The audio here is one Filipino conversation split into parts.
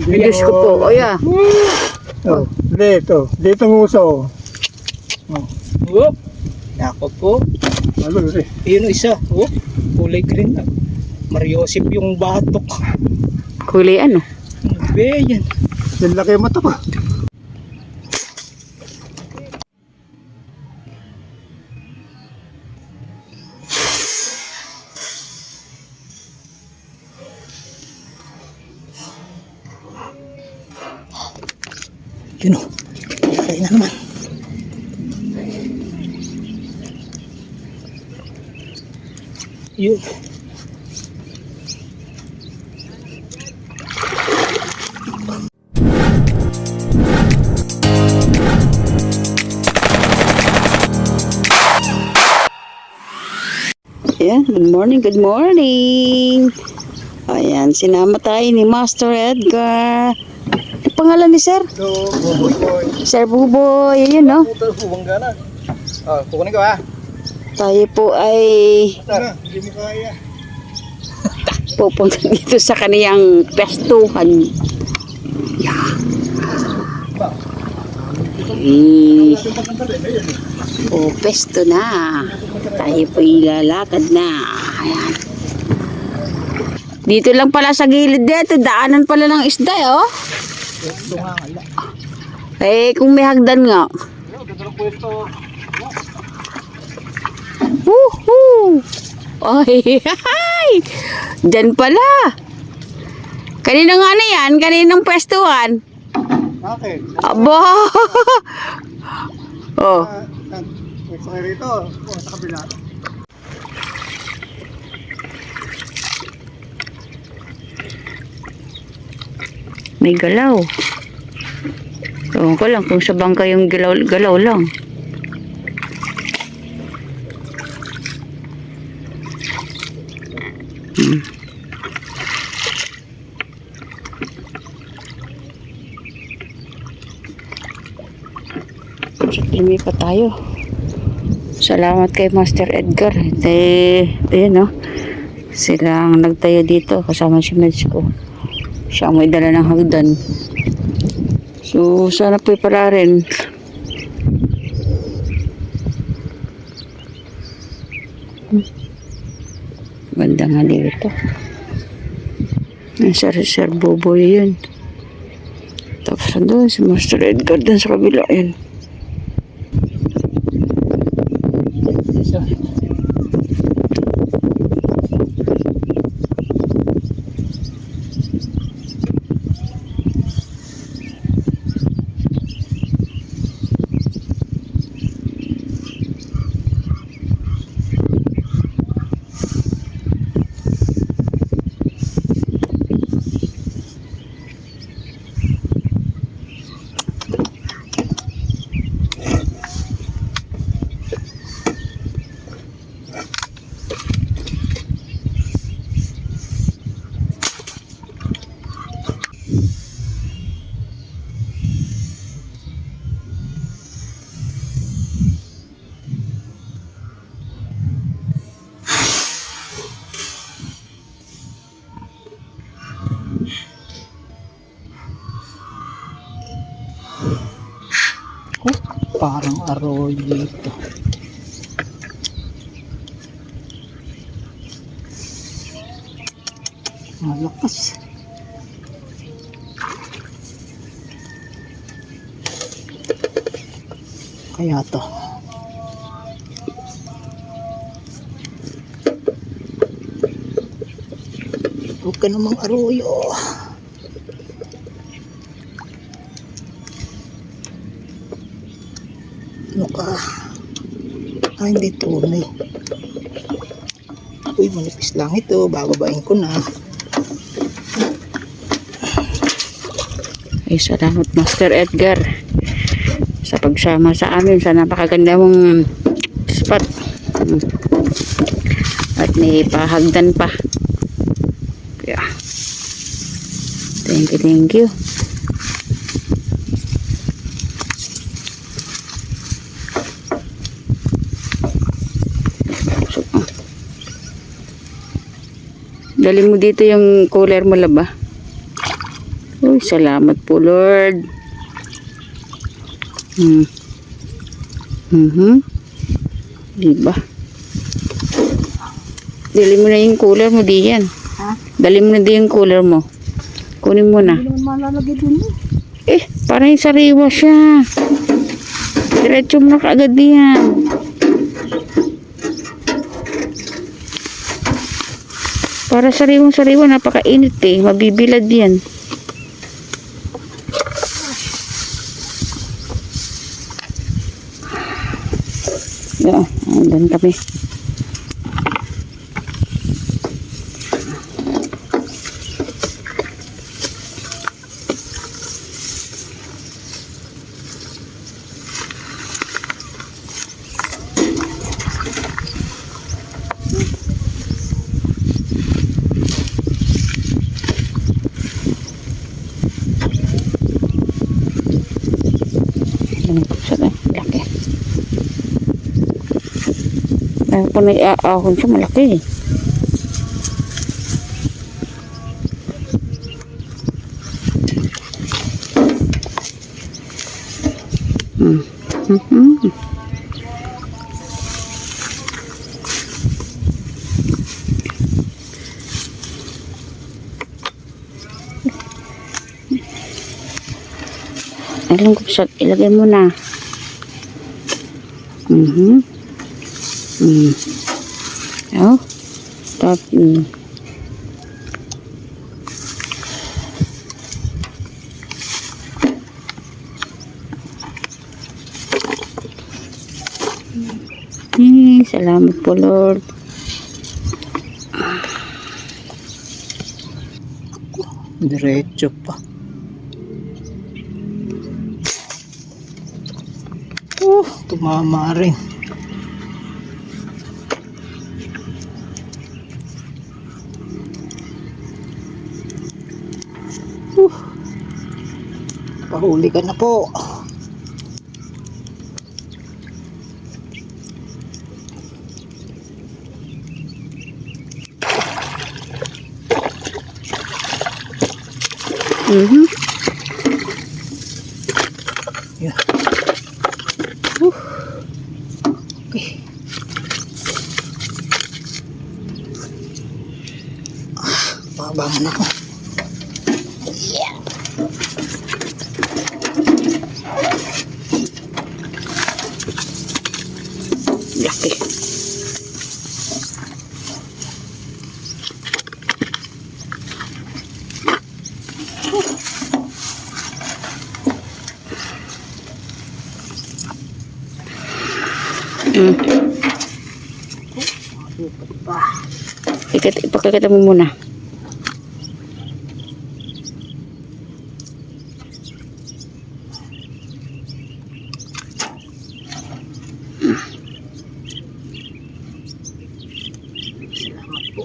Diyos ko po. O ya. Oh, dito. Dito ang uso. Oh. Whoop. Ako po. Ano rin? Yun ang isa. Whoop. Kulay green na. Mariosip yung batok. Kulay ano? Be, yan. Yan laki yung mata ko. Yun o. Kaya na naman. Yun. Ayan, good morning, good morning. Ayan, sinama tayo ni Master Edgar. Ang pangalan ni Sir? So, boy. Sir Buboy, ayun no? Puto, huwag gana. Ah, kukunin ko ha. Tayo po ay Hindi mo kaya. pupunta dito sa kaniyang pestuhan. Yeah. Pesto na. Tayo po ilalakad na. Ayan. Dito lang pala sa gilid dito. Daanan pala ng isda oh. Eh kung may hagdan nga. Woohoo! Ay, ay! Diyan pala. Kanina nga na yan. Kaninang pwestuhan. Bakit? Aba! Oh. May sakay rito. Oh, sa kabila. May galaw. Ewan ko lang kung sa bangka yung galaw lang. Lumipat tayo. Salamat kay Master Edgar. Ayan no. Sila ang nagtayo dito kasama si Meds ko. Siya may dala ng hagdan. So sana po'y para rin. Ganda nga dito. Sir Buboy yun. Tapos doon si Master Edgar doon sa kabila yun. Parang arroyo ito. Malakas. Kaya to. Huwag ka namang arroyo. Ano ka? Hindi tunay. Uy, manipis lang ito. Bababain ko na. Ay, salamat Master Edgar sa pagsama sa amin sa napakaganda mong spot. At may pahagdan pa. Yeah. Thank you. Dali mo dito yung cooler mo laba. Uy, salamat po, Lord. Diba? Dali mo na yung cooler mo, di yan. Ha? Dali mo na di yung cooler mo. Kunin mo na. Hindi naman malalagay dun eh. Parang yung sariwa siya. Diretso mo na kaagad yan. Para sariwang-sariwa, napakainit eh. Mabibilad yan. Yeah, andun kami. Laki. Kung nag-aahon siya, malaki eh. Alam ko siya, ilagay mo na. Oh, top. Salamat po, Lord. Diretso pa. Tumama rin. Pahuli ka na po. Yeah. Okay. Pabangan ako. Yeah. Laki. Ipakikita mo muna. Salamat po.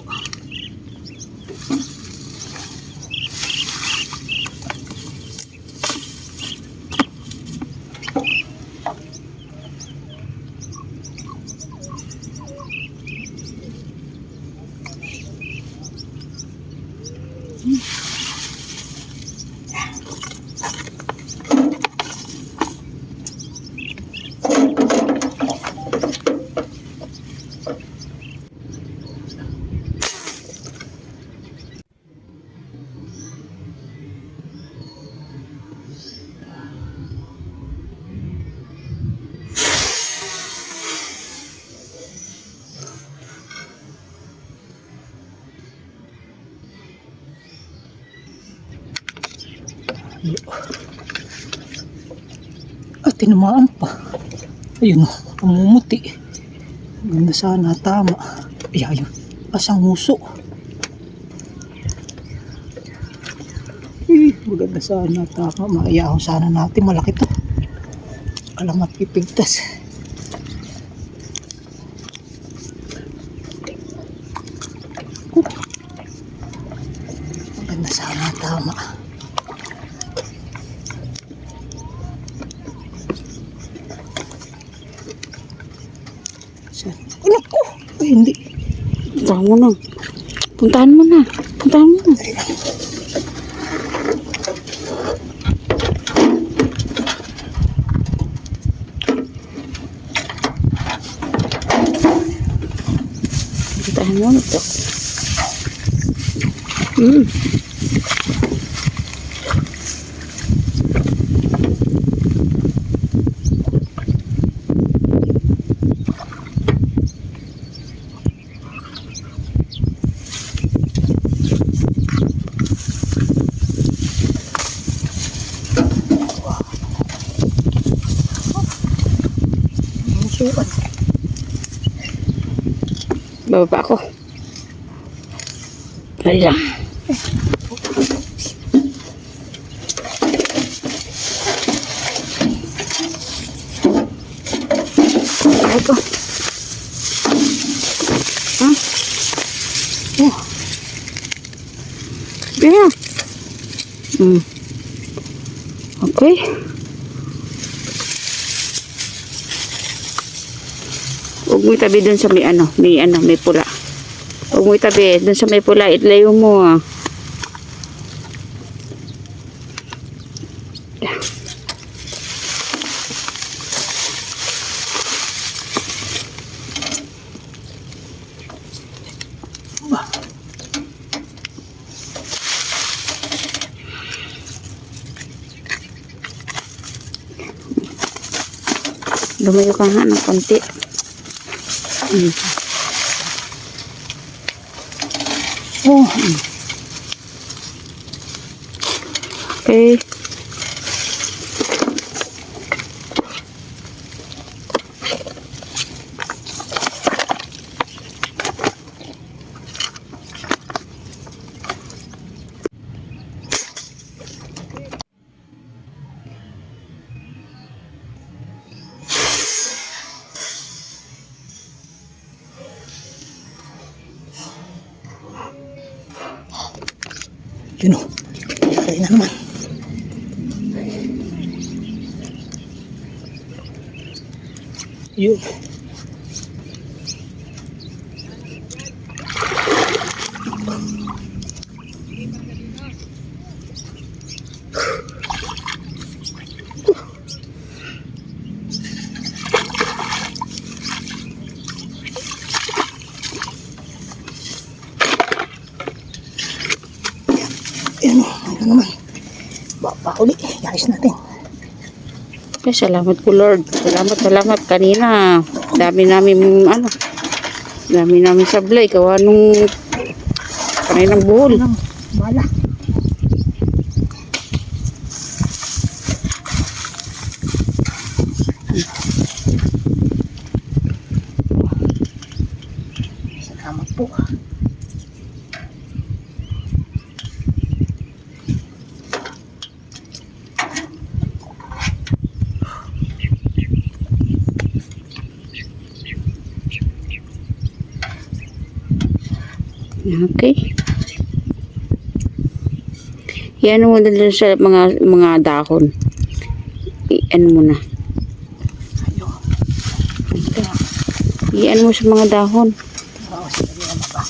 At tinamaan pa. Ayun o, pamumuti. Ganda sana, tama. Ay, ayun. Asang nguso. Maganda sana, tama. Maayahon sana natin. Malaki to. Alamat pipigtas. Maganda sana, tama. Ano ko? Ay, hindi. Puntahan mo na. Puntahan mo na. Puntahan mo na. Mm. Musukan. Bababa ako. Dali lang. Ito. Hmm? Oh. Yeah. Hmm. Okay. Huwag mo itabi dun sa may pula. Huwag mo itabi dun sa may pula, itlayo mo ah. Lumayo ka nga ng konti. Oh, Okay. yun o. Kaya na naman. Yun. Ayan o, ano naman. Baba uli, ayos natin. Okay, salamat po Lord. Salamat. Kanina, dami namin sablay. Gawa nung kaninang buhol. Ano, bala. Salamat po. Okay. Yan mo dito sa mga dahon. Iyan mo na. Ayo. Iyan mo sa mga dahon. Oo, sige naman ba.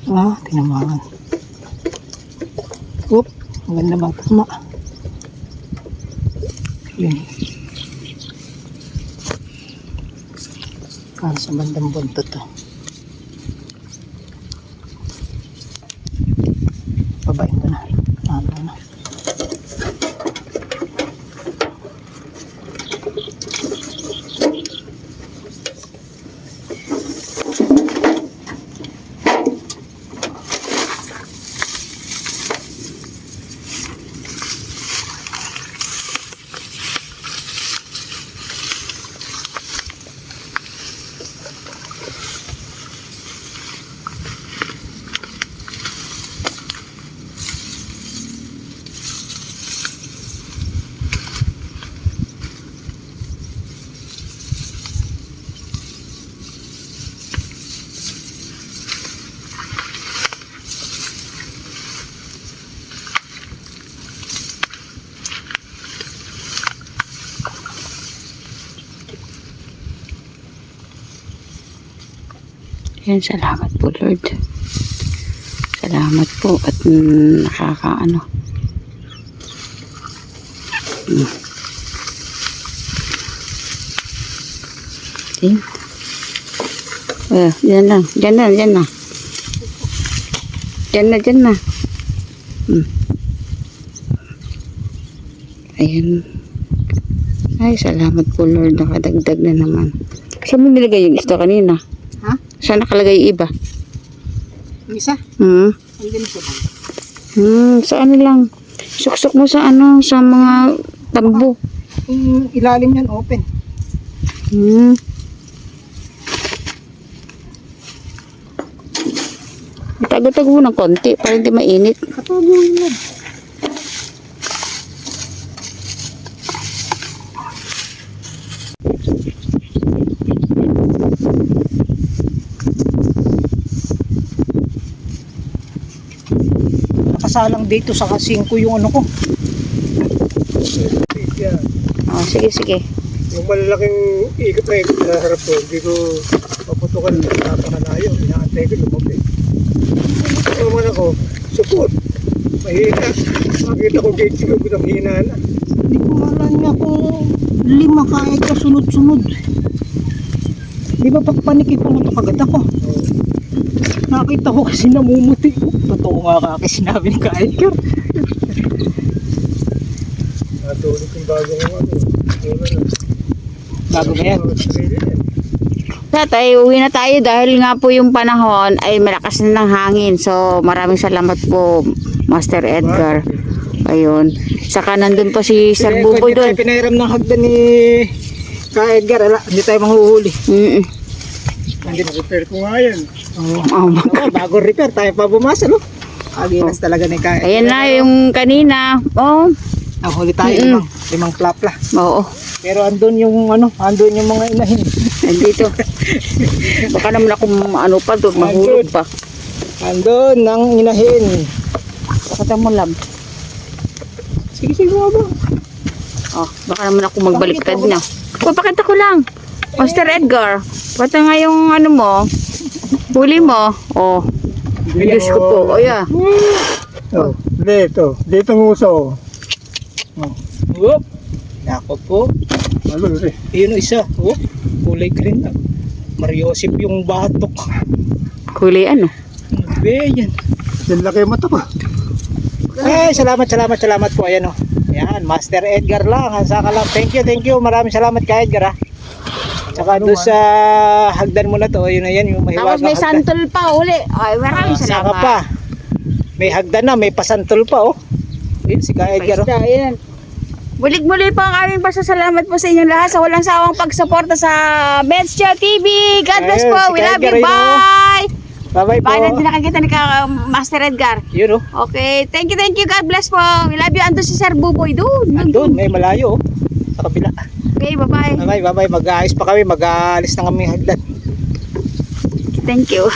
Ba. Tinamaan. Oop, maganda bang tama. Yun. Para sa bandang buntot to. Babain ko na. Ano na. Yan, salamat po Lord. Salamat po at nakakaano. Okay. Yan lang. Diyan na. Diyan na. Ayan. Ay, salamat po Lord. Nakadagdag na naman. Saan mo nilagay yung isda kanina? Ha? Saan nakalagay yung iba? Yung isa? Andun sa bag. Sa ano lang. Suksok mo sa ano, sa mga tambo. Yung ilalim yan, open. Tago-tago mo ng konti para hindi mainit. Katago yun lang. Nakasalang dito sa 5 yung ano ko. Yan. Oh, sige. Yung malalaking ikot na ikot na harap ko, hindi ko maputukan, napakalayo, inaantay ko lumapit. Ito naman ako, support, mahina. Makita ko gate ko ng hina na. Hindi ko malan niya kung 5 kaya ka sunod-sunod. Di ba pagpaniki ko ito kagad ako? Nakita ko kasi namumuti. Totoo nga kasi sinabi ni Ka-Edgar. Natulog yung bagong ano. Bago ba yan? Tatay, uwi na tayo dahil nga po yung panahon ay malakas na ng hangin. So, maraming salamat po, Master Edgar. Ayun. Saka nandun pa si Sir Buboy Hindi doon. tayo pinahiram ng hagdan ni Ka-Edgar. Hindi tayo manghuhuli. Repair ko nga yan. Bago repair, tayo pa bumasa, no? Aginas talaga ni Ka-Edgar. Ayan na yung kanina. Oh, Nahuli tayo ng 5 plapla. oo. Pero andun yung mga inahin. Nandito. Baka naman ako ano pa doon, mahulog pa. Andun ng inahin. Bakit mo lab? Sige nga ba? Oh, baka naman ako magbaliktad na. Pakita ko lang. Master Edgar, pata nga yung ano mo, huli mo. Oh, Diyos ko po. Oh, yeah. Dito ang uso. Whoop! Ako po. Ano rin? Yun o isa. Whoop! Kulay green na. Mariosip yung batok. Huli ano? Ano ba yan? Yan laki mata ko. Ay, salamat po. Ayan o. Ayan, Master Edgar lang. Saka lang. Thank you. Maraming salamat ka Edgar ha. Saka doon sa hagdan mo na to. Yun na yan. Yung Tapos mahiwagang may hagdan. santol pa uli. Ay, maraming Saka salamat. pa. May hagdan na. May pasantol pa oh. Ayun, si Ka Edgar oh. Ayan. Mulig-muli po ang aming pasasalamat po sa inyong lahat sa walang sawang pagsuporta sa Betsya TV. God bless Ayun, po. si We love Edgar, you. yun, Bye. Bye-bye po. Bye na din nakikita ni Master Edgar. Yun oh. Okay. Thank you. God bless po. We love you. Ando si Sir Buboy doon. Andun, may malayo oh. Sa kabila. Okay, bye-bye. Bye-bye. Mag-aayos pa kami. Mag-aalis na kami hagdan. Thank you.